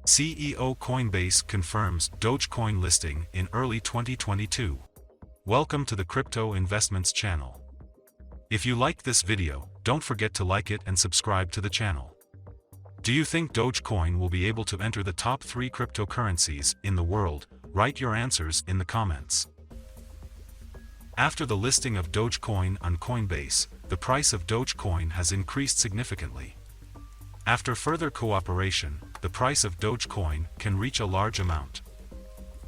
CEO Coinbase confirms Dogecoin listing in early 2022. Welcome to the Crypto Investments channel. If you liked this video, don't forget to like it and subscribe to the channel. Do you think Dogecoin will be able to enter the top 3 cryptocurrencies in the world? Write your answers in the comments. After the listing of Dogecoin on Coinbase, the price of Dogecoin has increased significantly. After further cooperation, the price of Dogecoin can reach a large amount.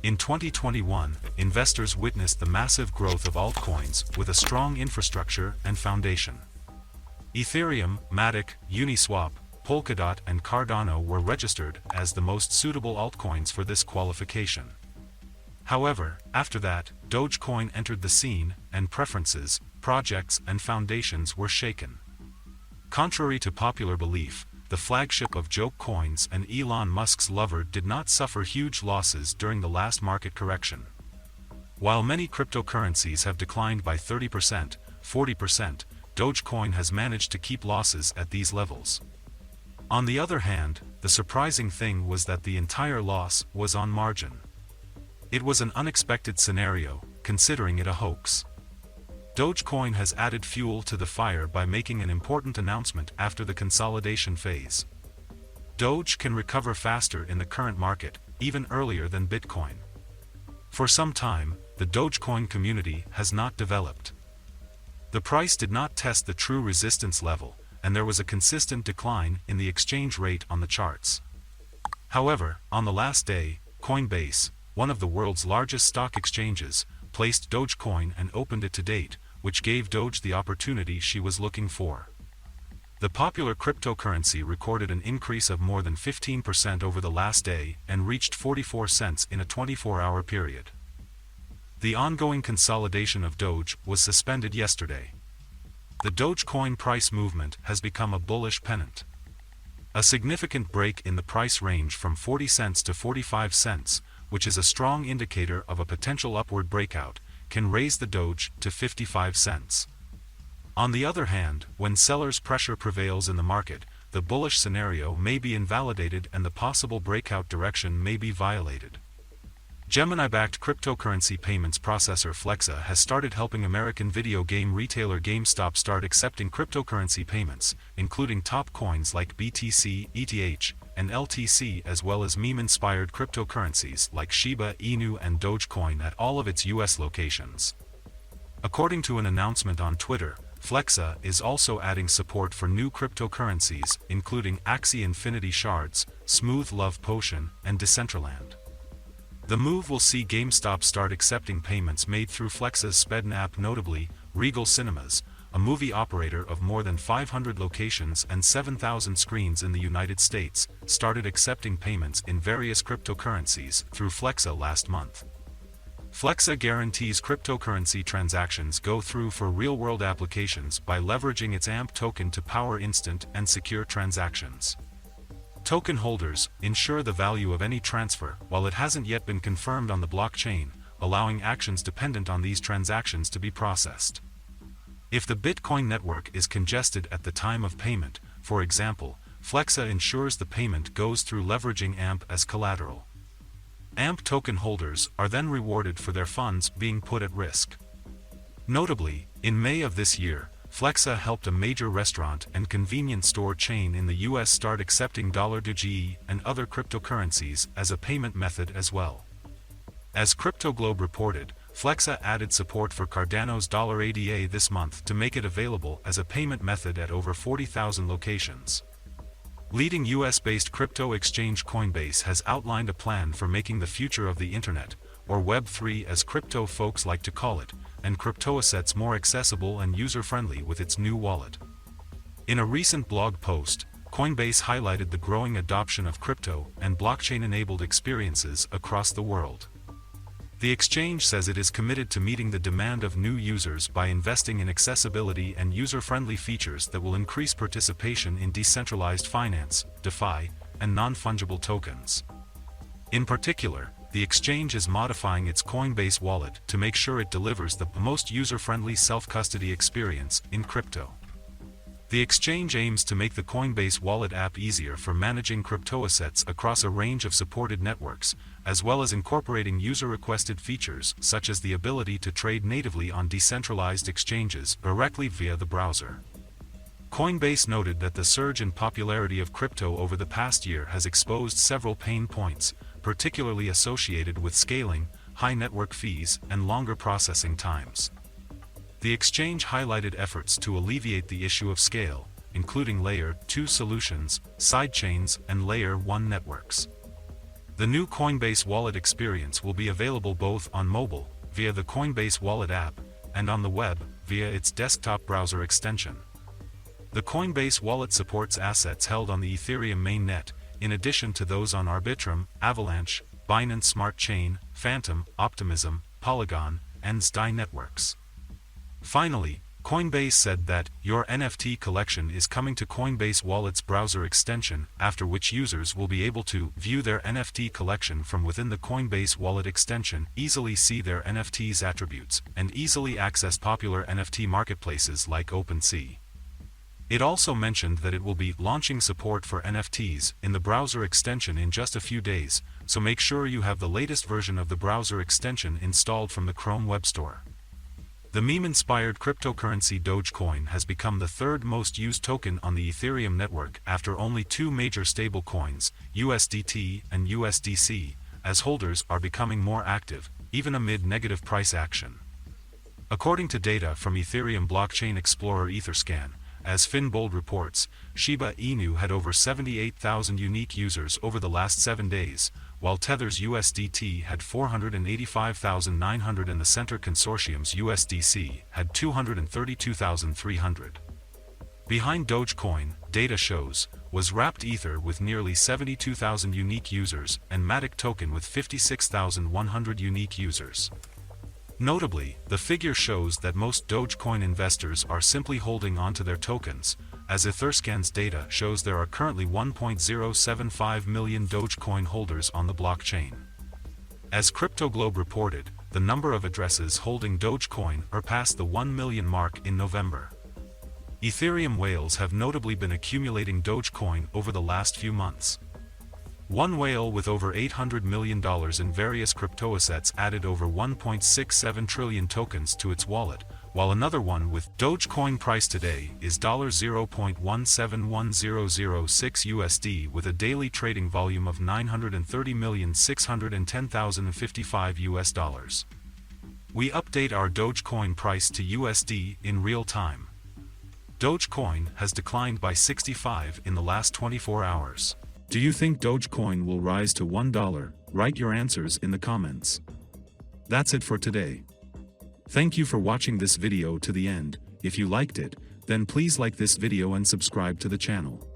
In 2021, investors witnessed the massive growth of altcoins with a strong infrastructure and foundation. Ethereum, Matic, Uniswap, Polkadot and Cardano were registered as the most suitable altcoins for this qualification. However, after that, Dogecoin entered the scene, and preferences, projects and foundations were shaken. Contrary to popular belief, the flagship of joke coins and Elon Musk's lover did not suffer huge losses during the last market correction. While many cryptocurrencies have declined by 30%, 40%, Dogecoin has managed to keep losses at these levels. On the other hand, the surprising thing was that the entire loss was on margin. It was an unexpected scenario, considering it a hoax. Dogecoin has added fuel to the fire by making an important announcement after the consolidation phase. Doge can recover faster in the current market, even earlier than Bitcoin. For some time, the Dogecoin community has not developed. The price did not test the true resistance level, and there was a consistent decline in the exchange rate on the charts. However, on the last day, Coinbase, one of the world's largest stock exchanges, placed Dogecoin and opened it to date, which gave Doge the opportunity she was looking for. The popular cryptocurrency recorded an increase of more than 15% over the last day and reached 44 cents in a 24-hour period. The ongoing consolidation of Doge was suspended yesterday. The Dogecoin price movement has become a bullish pennant. A significant break in the price range from 40 cents to 45 cents, which is a strong indicator of a potential upward breakout, can raise the Doge to 55 cents. On the other hand, when sellers' pressure prevails in the market, the bullish scenario may be invalidated and the possible breakout direction may be violated. Gemini-backed cryptocurrency payments processor Flexa has started helping American video game retailer GameStop start accepting cryptocurrency payments, including top coins like BTC, ETH, and LTC, as well as meme-inspired cryptocurrencies like Shiba Inu and Dogecoin at all of its US locations. According to an announcement on Twitter, Flexa is also adding support for new cryptocurrencies, including Axie Infinity Shards, Smooth Love Potion, and Decentraland. The move will see GameStop start accepting payments made through Flexa's SPED app. Notably, Regal Cinemas, a movie operator of more than 500 locations and 7,000 screens in the United States, started accepting payments in various cryptocurrencies through Flexa last month. Flexa guarantees cryptocurrency transactions go through for real-world applications by leveraging its AMP token to power instant and secure transactions. Token holders ensure the value of any transfer while it hasn't yet been confirmed on the blockchain, allowing actions dependent on these transactions to be processed. If the Bitcoin network is congested at the time of payment, for example, Flexa ensures the payment goes through leveraging AMP as collateral. AMP token holders are then rewarded for their funds being put at risk. Notably, in May of this year, Flexa helped a major restaurant and convenience store chain in the US start accepting $Doge and other cryptocurrencies as a payment method as well. As CryptoGlobe reported, Flexa added support for Cardano's $ADA this month to make it available as a payment method at over 40,000 locations. Leading US-based crypto exchange Coinbase has outlined a plan for making the future of the Internet, or Web3 as crypto folks like to call it, and cryptoassets more accessible and user-friendly with its new wallet. In a recent blog post, Coinbase highlighted the growing adoption of crypto and blockchain-enabled experiences across the world. The exchange says it is committed to meeting the demand of new users by investing in accessibility and user-friendly features that will increase participation in decentralized finance, DeFi, and non-fungible tokens. In particular, the exchange is modifying its Coinbase wallet to make sure it delivers the most user-friendly self-custody experience in crypto. The exchange aims to make the Coinbase Wallet app easier for managing cryptoassets across a range of supported networks, as well as incorporating user-requested features such as the ability to trade natively on decentralized exchanges directly via the browser. Coinbase noted that the surge in popularity of crypto over the past year has exposed several pain points, particularly associated with scaling, high network fees, and longer processing times. The exchange highlighted efforts to alleviate the issue of scale, including Layer 2 solutions, sidechains, and Layer 1 networks. The new Coinbase Wallet experience will be available both on mobile, via the Coinbase Wallet app, and on the web, via its desktop browser extension. The Coinbase Wallet supports assets held on the Ethereum mainnet, in addition to those on Arbitrum, Avalanche, Binance Smart Chain, Phantom, Optimism, Polygon, and SDAI networks. Finally, Coinbase said that your NFT collection is coming to Coinbase Wallet's browser extension, after which users will be able to view their NFT collection from within the Coinbase Wallet extension, easily see their NFT's attributes, and easily access popular NFT marketplaces like OpenSea. It also mentioned that it will be launching support for NFTs in the browser extension in just a few days, so make sure you have the latest version of the browser extension installed from the Chrome Web Store. The meme-inspired cryptocurrency Dogecoin has become the third most used token on the Ethereum network after only two major stablecoins, USDT and USDC, as holders are becoming more active, even amid negative price action. According to data from Ethereum blockchain explorer Etherscan, as Finbold reports, Shiba Inu had over 78,000 unique users over the last 7 days, while Tether's USDT had 485,900 and the Center Consortium's USDC had 232,300. Behind Dogecoin, data shows, was Wrapped Ether with nearly 72,000 unique users and Matic Token with 56,100 unique users. Notably, the figure shows that most Dogecoin investors are simply holding onto their tokens, as Etherscan's data shows there are currently 1.075 million Dogecoin holders on the blockchain. As CryptoGlobe reported, the number of addresses holding Dogecoin surpassed the 1 million mark in November. Ethereum whales have notably been accumulating Dogecoin over the last few months. One whale with over $800 million in various cryptoassets added over 1.67 trillion tokens to its wallet, while another one with Dogecoin price today is $0.1710006 USD with a daily trading volume of 930,610,055 US dollars. We update our Dogecoin price to USD in real time. Dogecoin has declined by 65 in the last 24 hours. Do you think Dogecoin will rise to $1? Write your answers in the comments. That's it for today. Thank you for watching this video to the end. If you liked it, then please like this video and subscribe to the channel.